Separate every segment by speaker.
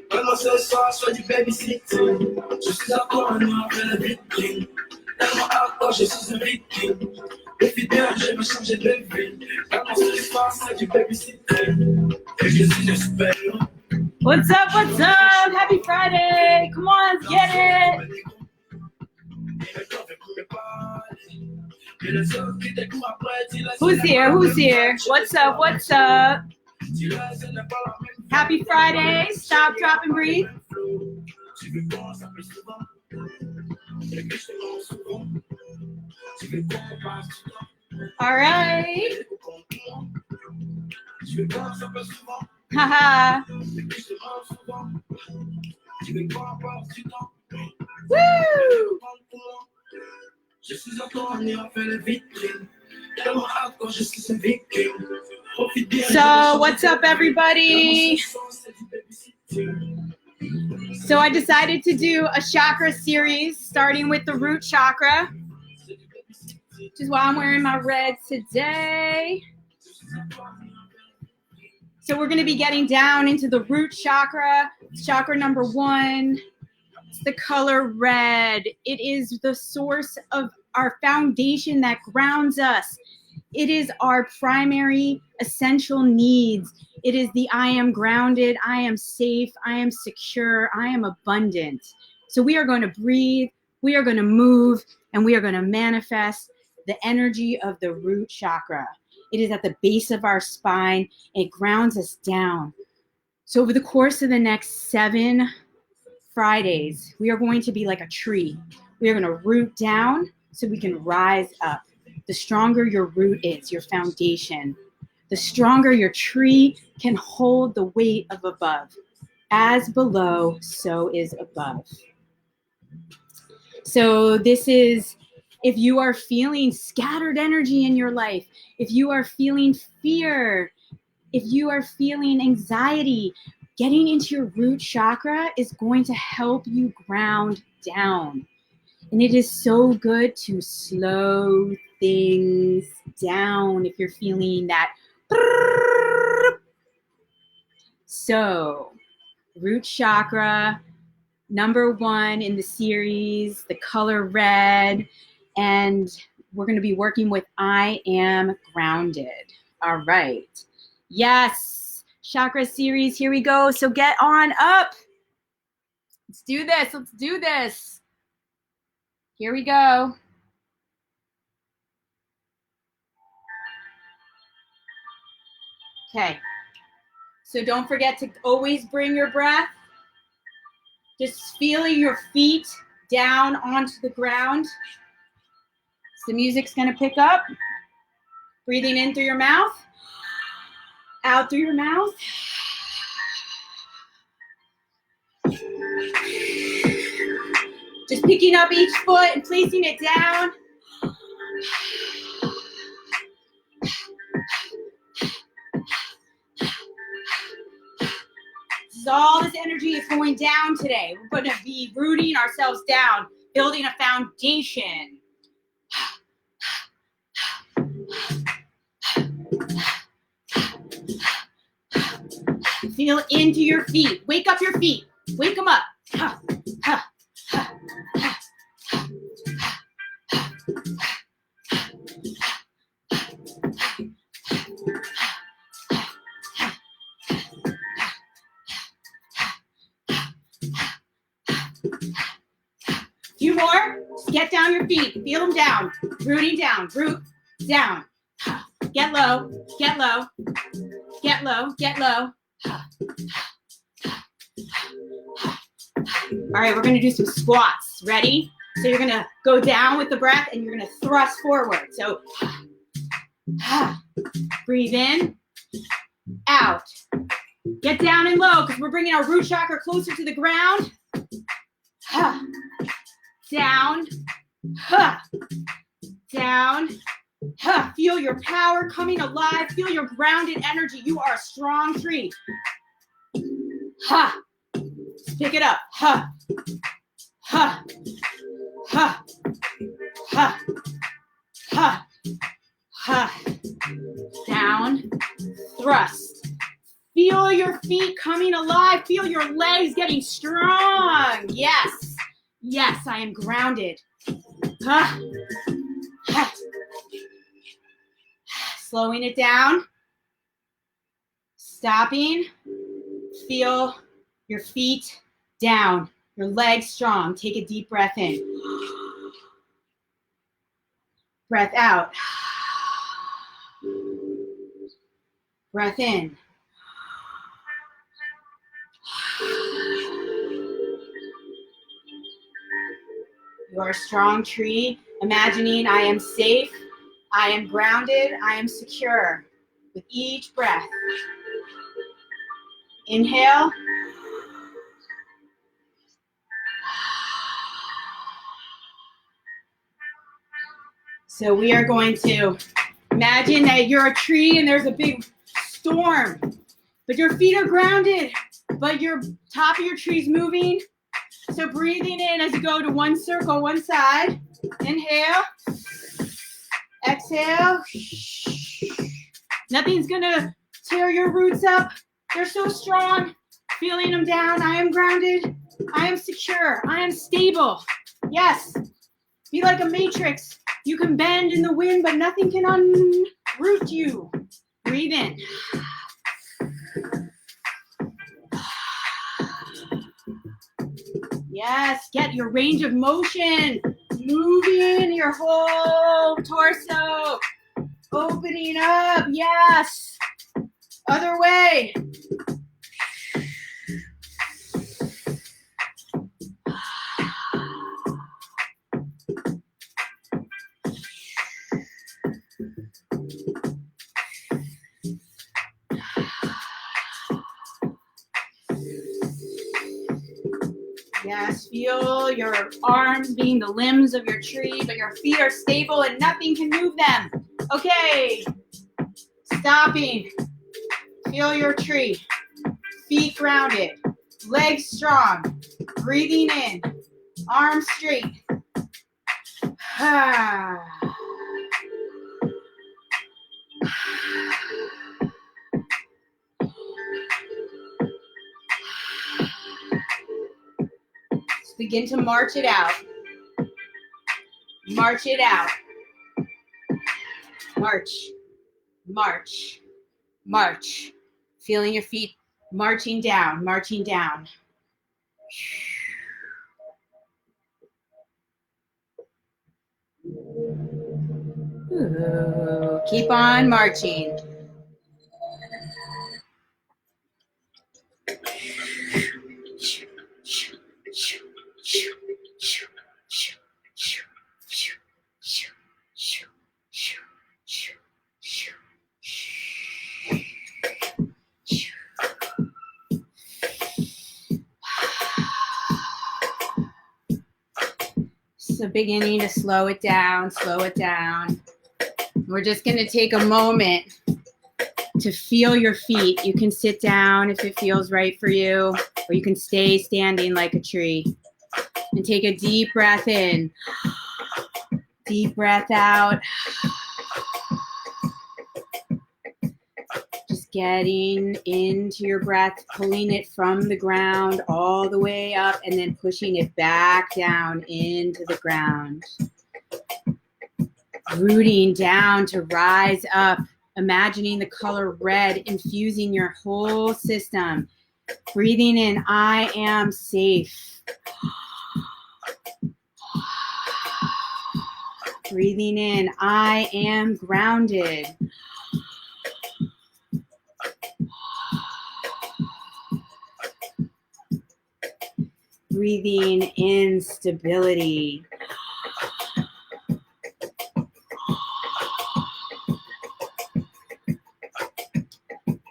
Speaker 1: Vraiment ce soir, soit du babysitting. Je suis encore un homme de la victime. Tellement hardcore, je suis un victime. Le fidèle, je vais changer de vie. Vraiment ce soir, soit du babysitting. Et je suis un super-héros.
Speaker 2: What's up? What's up? Happy Friday. Come on, let's get it. Who's here? Who's here? What's up? What's up? Happy Friday. Stop, drop, and breathe. All right. Haha. Woo! So, what's up, everybody? So, I decided to do a chakra series, starting with the root chakra, which is why I'm wearing my red today. So, we're going to be getting down into the root chakra, chakra number 1. It's the color red. It is the source of our foundation that grounds us. It is our primary essential needs. It is the I am grounded, I am safe, I am secure, I am abundant. So we are going to breathe, we are going to move, and we are going to manifest the energy of the root chakra. It is at the base of our spine. It grounds us down. So over the course of the next 7 Fridays, we are going to be like a tree. We are going to root down so we can rise up. The stronger your root is, your foundation, the stronger your tree can hold the weight of above. As below, so is above. So this is, if you are feeling scattered energy in your life, if you are feeling fear, if you are feeling anxiety, getting into your root chakra is going to help you ground down. And it is so good to slow things down if you're feeling that. So, root chakra, number 1 in the series, the color red, and we're going to be working with I am grounded. All right. Yes, chakra series, here we go. So get on up. Let's do this. Let's do this. Here we go. Okay. So don't forget to always bring your breath. Just feeling your feet down onto the ground. So the music's going to pick up. Breathing in through your mouth. Out through your mouth. Just picking up each foot and placing it down. All this energy is going down today. We're going to be rooting ourselves down, building a foundation. Feel into your feet. Wake up your feet. Wake them up. Few more. Just get down your feet. Feel them down. Rooting down. Root down. Get low. Get low. Get low. Get low. All right, we're going to do some squats. Ready? So you're going to go down with the breath and you're going to thrust forward. So breathe in, out. Get down and low because we're bringing our root chakra closer to the ground. Down, down. Feel your power coming alive. Feel your grounded energy. You are a strong tree. Pick it up. feet coming alive. Feel your legs getting strong. Yes. Yes, I am grounded. Slowing it down. Stopping. Feel your feet down. Your legs strong. Take a deep breath in. Breath out. Breath in. You are a strong tree. Imagining I am safe, I am grounded, I am secure with each breath. Inhale. So we are going to imagine that you're a tree and there's a big storm, but your feet are grounded, but your top of your tree is moving. So breathing in as you go to one circle, one side. Inhale. Exhale. Nothing's gonna tear your roots up. They're so strong. Feeling them down. I am grounded. I am secure. I am stable. Yes. Be like a matrix. You can bend in the wind, but nothing can unroot you. Breathe in. Yes, get your range of motion. Moving your whole torso. Opening up. Yes. Other way. Yes, feel your arms being the limbs of your tree, but your feet are stable and nothing can move them. Okay, stopping. Feel your tree. Feet grounded, legs strong. Breathing in, arms straight. Begin to march it out. March it out. March, march, march. Feeling your feet marching down, marching down. Ooh, keep on marching. So beginning to slow it down, slow it down. We're just going to take a moment to feel your feet. You can sit down if it feels right for you, or you can stay standing like a tree. And take a deep breath in. Deep breath out. Just getting into your breath, pulling it from the ground all the way up and then pushing it back down into the ground. Rooting down to rise up, imagining the color red infusing your whole system. Breathing in, I am safe. Breathing in, I am grounded. Breathing in stability.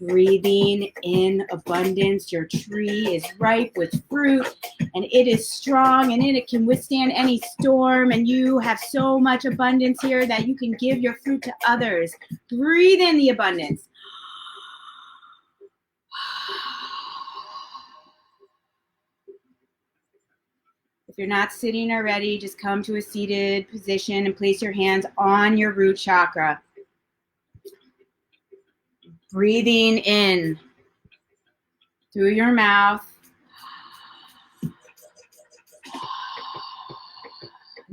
Speaker 2: Breathing in abundance. Your tree is ripe with fruit and it is strong and it can withstand any storm, and you have so much abundance here that you can give your fruit to others. Breathe in the abundance. If you're not sitting already, just come to a seated position and place your hands on your root chakra. Breathing in. through your mouth.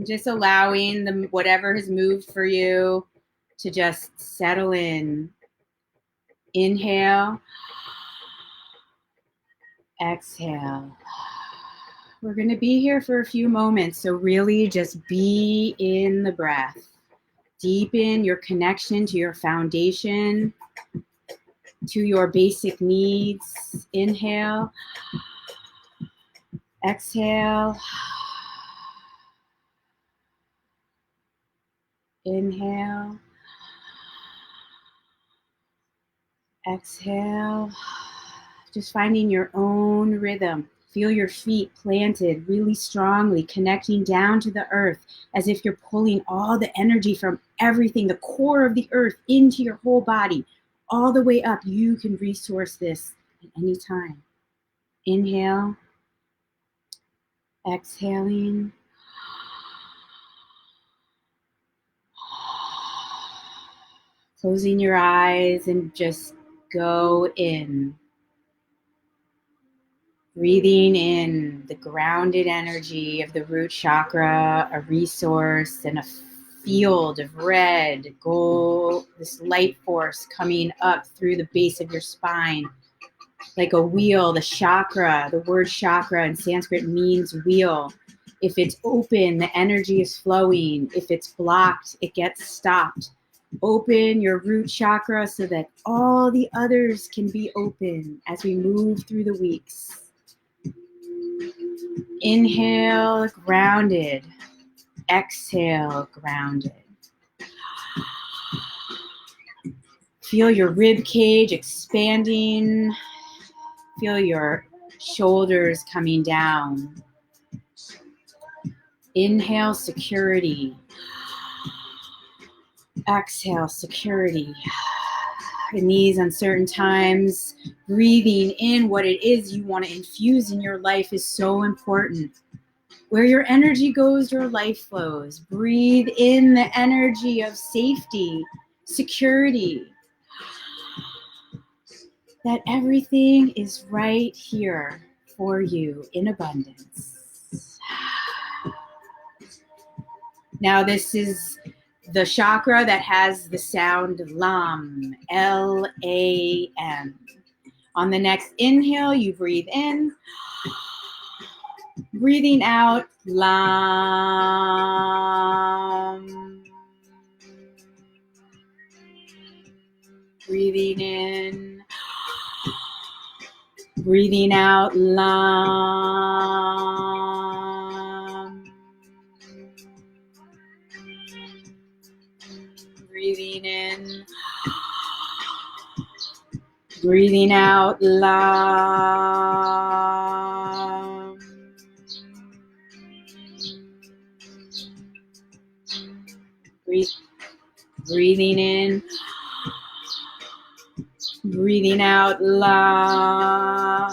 Speaker 2: Just allowing whatever has moved for you to just settle in. Inhale. Exhale. We're going to be here for a few moments, so really just be in the breath. Deepen your connection to your foundation, to your basic needs. Inhale. Exhale. Inhale. Exhale. Just finding your own rhythm. Feel your feet planted really strongly, connecting down to the earth as if you're pulling all the energy from everything, the core of the earth, into your whole body, all the way up. You can resource this at any time. Inhale. Exhaling. Closing your eyes and just go in. Breathing in the grounded energy of the root chakra, a resource and a field of red, gold, this light force coming up through the base of your spine. Like a wheel, the chakra, the word chakra in Sanskrit means wheel. If it's open, the energy is flowing. If it's blocked, it gets stopped. Open your root chakra so that all the others can be open as we move through the weeks. Inhale, grounded. Exhale, grounded. Feel your rib cage expanding. Feel your shoulders coming down. Inhale, security. Exhale, security. In these uncertain times, breathing in what it is you want to infuse in your life is so important. Where your energy goes, your life flows. Breathe in the energy of safety, security. That everything is right here for you in abundance. Now this is the chakra that has the sound LAM, L-A-M. On the next inhale, you breathe in. Breathing out, LAM. Breathing in. Breathing out, LAM. Breathing in. Breathing out, LAM. Breathing in. Breathing out, LAM.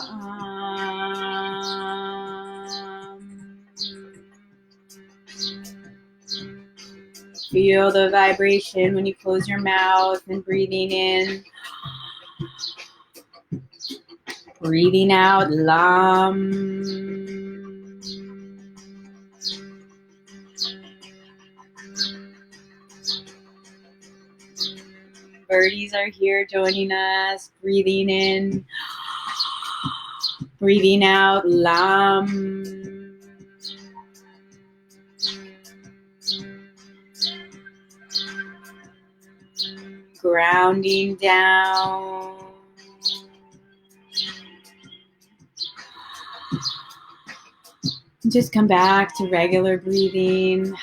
Speaker 2: Feel the vibration when you close your mouth and breathing in. Breathing out, LAM. Birdies are here joining us. Breathing in. Breathing out, LAM. Grounding down. Just come back to regular breathing.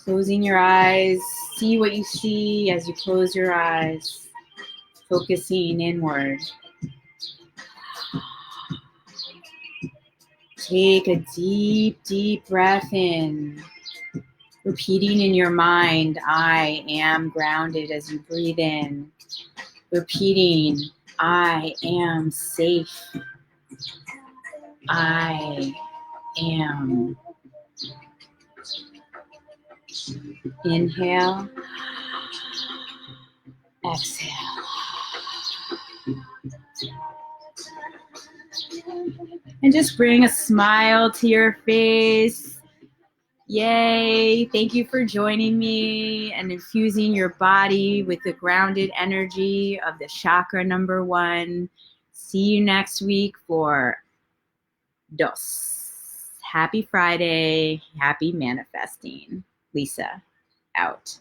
Speaker 2: Closing your eyes. See what you see as you close your eyes. Focusing inward. Take a deep, deep breath in. Repeating in your mind, I am grounded as you breathe in. Repeating, I am safe. I am. Inhale. Exhale. And just bring a smile to your face. Yay. Thank you for joining me and infusing your body with the grounded energy of the chakra number 1. See you next week for Dos. Happy Friday. Happy manifesting. Lisa, out.